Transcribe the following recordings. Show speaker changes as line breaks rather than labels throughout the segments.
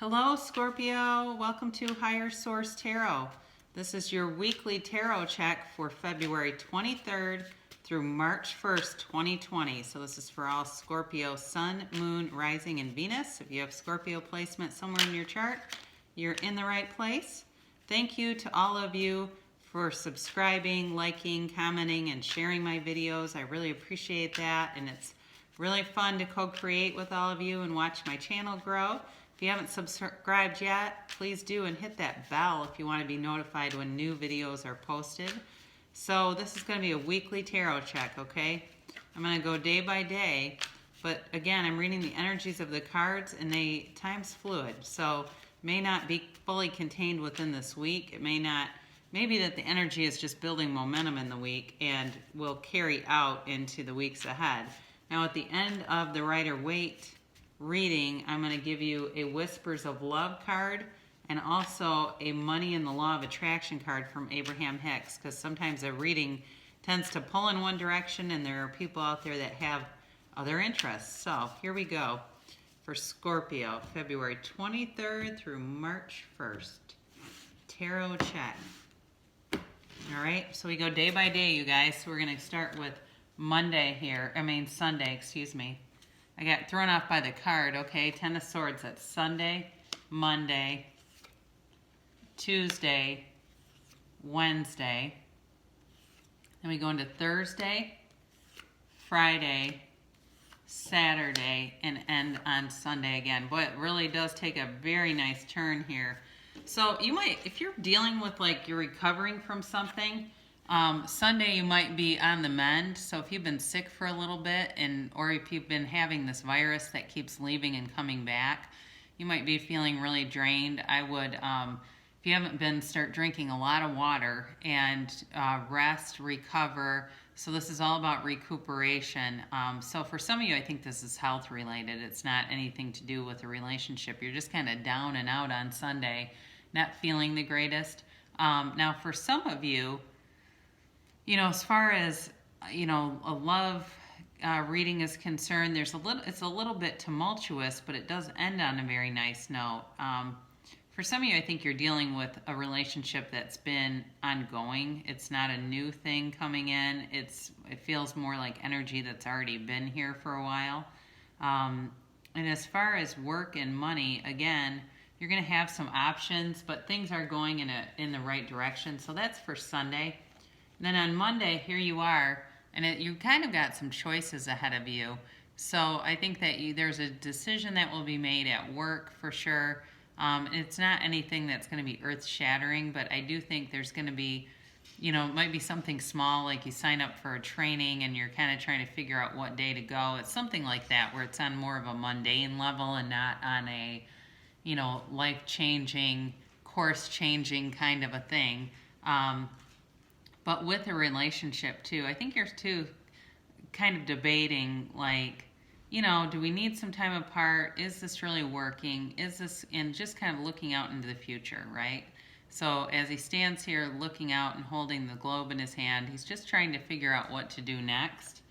Hello, Scorpio. Welcome to Higher Source Tarot. This is your weekly tarot check for February 23rd through March 1st, 2020. So this is for all Scorpio Sun, Moon, Rising, and Venus. If you have Scorpio placement somewhere in your chart, you're in the right place. Thank you to all of you for subscribing, liking, commenting, and sharing my videos. I really appreciate that, and it's really fun to co-create with all of you and watch my channel grow. If you haven't subscribed yet, please do, and hit that bell if you want to be notified when new videos are posted. So this is going to be a weekly tarot check, okay? I'm going to go day by day, but again, I'm reading the energies of the cards, and time's fluid, so may not be fully contained within this week. It may be that the energy is just building momentum in the week and will carry out into the weeks ahead. Now, at the end of the Rider-Waite reading, I'm going to give you a Whispers of Love card and also a Money and the Law of Attraction card from Abraham Hicks, because sometimes a reading tends to pull in one direction and there are people out there that have other interests. So here we go for Scorpio, February 23rd through March 1st. Tarot check. All right, so we go day by day, you guys. So we're going to start with Sunday, excuse me. I got thrown off by the card, okay? Ten of Swords, that's Sunday, Monday, Tuesday, Wednesday. Then we go into Thursday, Friday, Saturday, and end on Sunday again. Boy, it really does take a very nice turn here. So you might, if you're dealing with like you're recovering from something, Sunday you might be on the mend. So if you've been sick for a little bit, or if you've been having this virus that keeps leaving and coming back, you might be feeling really drained. I would, if you haven't been, start drinking a lot of water and rest, recover. So this is all about recuperation. So for some of you, I think this is health related. It's not anything to do with a relationship. You're just kind of down and out on Sunday, not feeling the greatest. Now for some of you, as far as, a love reading is concerned, it's a little bit tumultuous, but it does end on a very nice note. For some of you, I think you're dealing with a relationship that's been ongoing. It's not a new thing coming in. It feels more like energy that's already been here for a while. And as far as work and money, again, you're going to have some options, but things are going in the right direction. So that's for Sunday. Then on Monday, here you are, and you kind of got some choices ahead of you. So I think that there's a decision that will be made at work for sure. It's not anything that's going to be earth-shattering, but I do think there's going to be, it might be something small, like you sign up for a training and you're kind of trying to figure out what day to go. It's something like that, where it's on more of a mundane level and not on a, life-changing, course-changing kind of a thing. But with a relationship too, I think you're too kind of debating, like, do we need some time apart? Is this really working? And just kind of looking out into the future, right? So as he stands here looking out and holding the globe in his hand, he's just trying to figure out what to do next.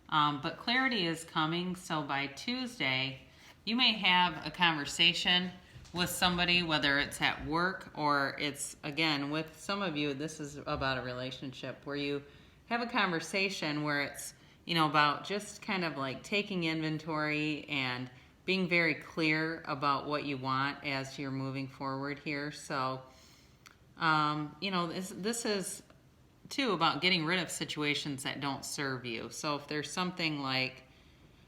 But clarity is coming, so by Tuesday, you may have a conversation with somebody, whether it's at work or it's, again, with some of you, this is about a relationship where you have a conversation where it's, about just kind of like taking inventory and being very clear about what you want as you're moving forward here. So, this is too about getting rid of situations that don't serve you. So if there's something like,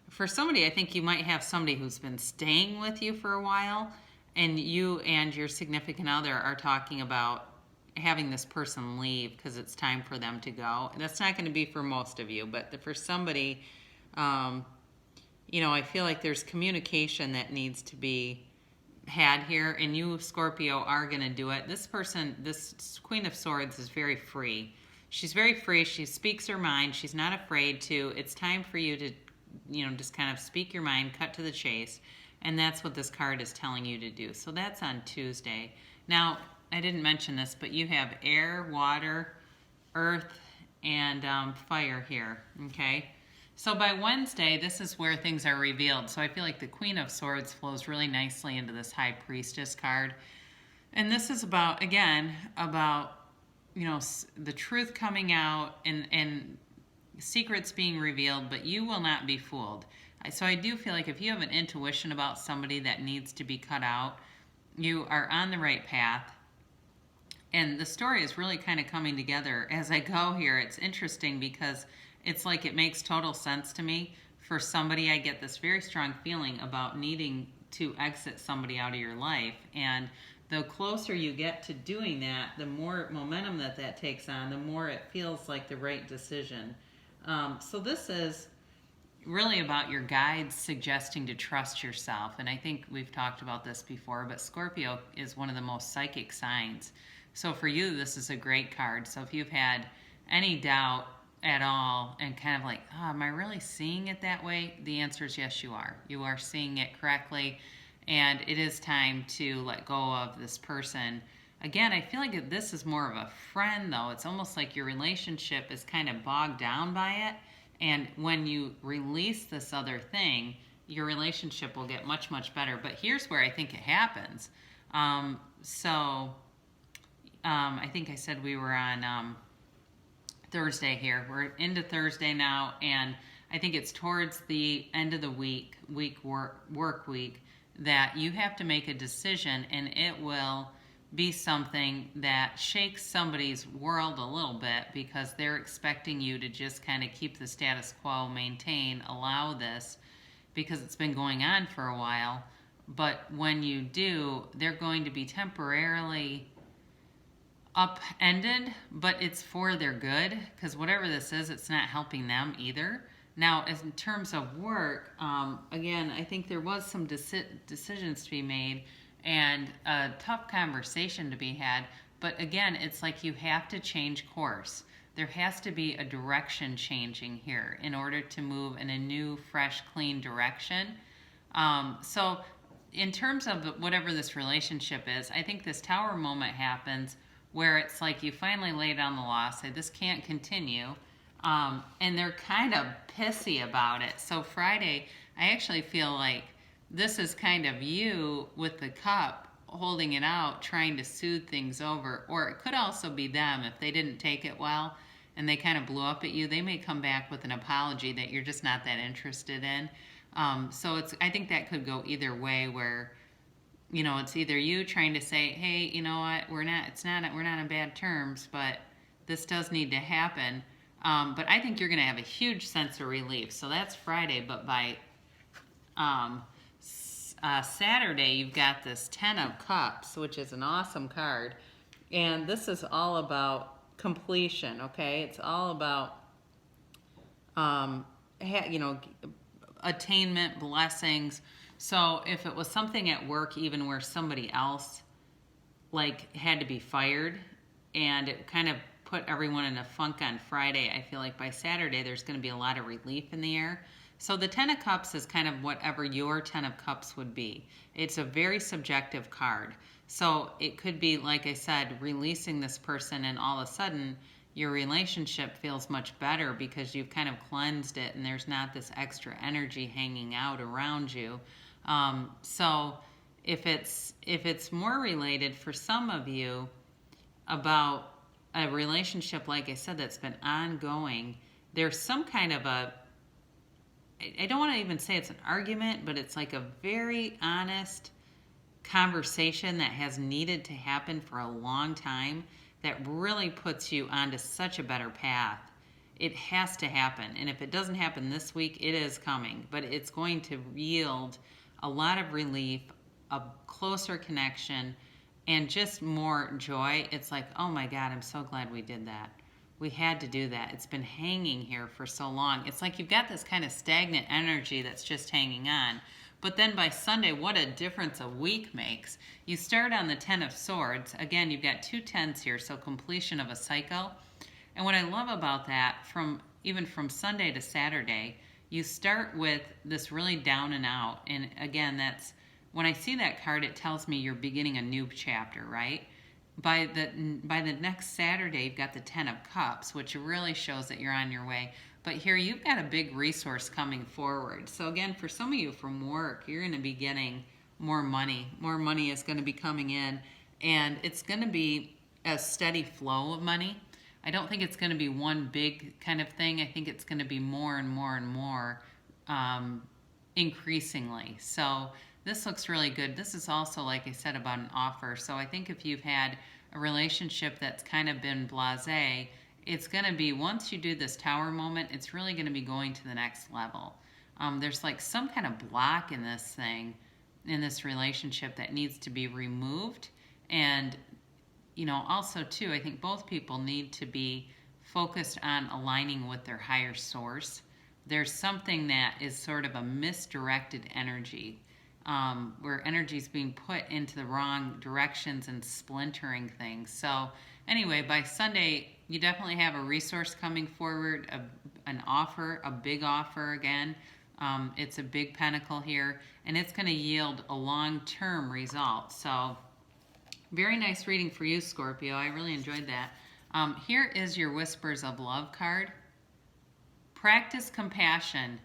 for somebody, I think you might have somebody who's been staying with you for a while, and you and your significant other are talking about having this person leave because it's time for them to go. That's not going to be for most of you, but for somebody, I feel like there's communication that needs to be had here, and you, Scorpio, are going to do it. This person, this Queen of Swords, is very free. She's very free. She speaks her mind. She's not afraid to. It's time for you to, just kind of speak your mind, cut to the chase. And that's what this card is telling you to do. So that's on Tuesday. Now, I didn't mention this, but you have air, water, earth, and fire here, okay? So by Wednesday, this is where things are revealed. So I feel like the Queen of Swords flows really nicely into this High Priestess card. And this is about, again, about, you know, the truth coming out and secrets being revealed, but you will not be fooled. So I do feel like if you have an intuition about somebody that needs to be cut out, you are on the right path. And the story is really kind of coming together as I go here. It's interesting because it's like it makes total sense to me. For somebody, I get this very strong feeling about needing to exit somebody out of your life. And the closer you get to doing that, the more momentum that takes on, the more it feels like the right decision. So this is really about your guides suggesting to trust yourself. And I think we've talked about this before, but Scorpio is one of the most psychic signs. So for you, this is a great card. So if you've had any doubt at all and kind of like, oh, am I really seeing it that way? The answer is yes, you are. You are seeing it correctly. And it is time to let go of this person. Again, I feel like this is more of a friend, though. It's almost like your relationship is kind of bogged down by it. And when you release this other thing, your relationship will get much, much better. But here's where I think it happens. I think I said we were on Thursday here. We're into Thursday now, and I think it's towards the end of the work week, that you have to make a decision, and it will be something that shakes somebody's world a little bit because they're expecting you to just kind of keep the status quo, maintain, allow this because it's been going on for a while. But when you do, they're going to be temporarily upended, but it's for their good, because whatever this is, it's not helping them either. Now, as in terms of work, again, I think there was some decisions to be made and a tough conversation to be had, but again, it's like you have to change course. There has to be a direction changing here in order to move in a new, fresh, clean direction. So in terms of whatever this relationship is, I think this Tower moment happens where it's like you finally lay down the law, say this can't continue, and they're kind of pissy about it. So Friday, I actually feel like this is kind of you with the cup holding it out, trying to soothe things over, or it could also be them if they didn't take it well and they kind of blew up at you. They may come back with an apology that you're just not that interested in. So I think that could go either way, where you know, it's either you trying to say, hey, you know what, we're not on bad terms, but this does need to happen. But I think you're going to have a huge sense of relief. So that's Friday, but by Saturday, you've got this 10 of Cups, which is an awesome card. And this is all about completion, okay? It's all about, attainment, blessings. So if it was something at work, even where somebody else like had to be fired, and it kind of put everyone in a funk on Friday, I feel like by Saturday there's going to be a lot of relief in the air. So the 10 of Cups is kind of whatever your 10 of Cups would be. It's a very subjective card. So it could be, like I said, releasing this person, and all of a sudden your relationship feels much better because you've kind of cleansed it and there's not this extra energy hanging out around you. So if it's more related for some of you about a relationship, like I said, that's been ongoing, there's some kind of I don't want to even say it's an argument, but it's like a very honest conversation that has needed to happen for a long time that really puts you onto such a better path. It has to happen. And if it doesn't happen this week, it is coming. But it's going to yield a lot of relief, a closer connection, and just more joy. It's like, oh my God, I'm so glad we did that. We had to do that. It's been hanging here for so long. It's like you've got this kind of stagnant energy that's just hanging on. But then by Sunday, what a difference a week makes. You start on the 10 of Swords. Again, you've got 2 10s here, so completion of a cycle. And what I love about that, even from Sunday to Saturday, you start with this really down and out. And again, that's when I see that card, it tells me you're beginning a new chapter, right? By the next Saturday, you've got the 10 of Cups, which really shows that you're on your way. But here you've got a big resource coming forward. So again, for some of you from work, you're going to be getting more money. More money is going to be coming in, and it's going to be a steady flow of money. I don't think it's going to be one big kind of thing. I think it's going to be more and more and more increasingly. So this looks really good. This is also, like I said, about an offer. So I think if you've had a relationship that's kind of been blasé, it's going to be, once you do this tower moment, it's really going to be going to the next level. There's like some kind of block in this thing, in this relationship, that needs to be removed. And you know, also too, I think both people need to be focused on aligning with their higher source. There's something that is sort of a misdirected energy, where energy is being put into the wrong directions and splintering things. So anyway, by Sunday, you definitely have a resource coming forward, an offer, a big offer again. It's a big pentacle here, and it's going to yield a long-term result. So very nice reading for you, Scorpio. I really enjoyed that. Here is your Whispers of Love card. Practice compassion.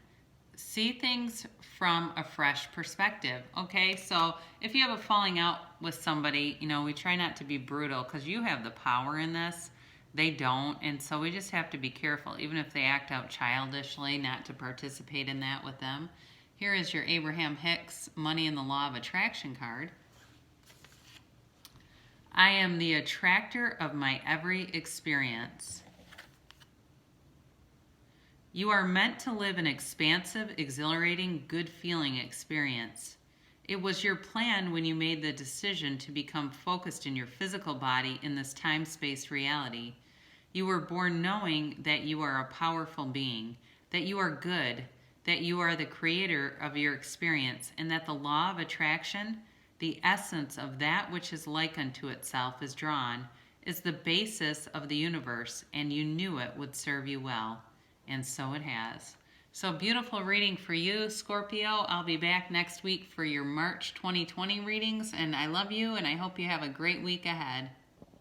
See things from a fresh perspective. Okay, so if you have a falling out with somebody, you know, we try not to be brutal because you have the power in this. They don't, and so we just have to be careful, even if they act out childishly, not to participate in that with them. Here is your Abraham Hicks Money and the Law of Attraction card. I am the attractor of my every experience. You are meant to live an expansive, exhilarating, good-feeling experience. It was your plan when you made the decision to become focused in your physical body in this time-space reality. You were born knowing that you are a powerful being, that you are good, that you are the creator of your experience, and that the law of attraction, the essence of that which is like unto itself, is drawn, is the basis of the universe, and you knew it would serve you well. And so it has. So beautiful reading for you, Scorpio. I'll be back next week for your March 2020 readings, and I love you, and I hope you have a great week ahead.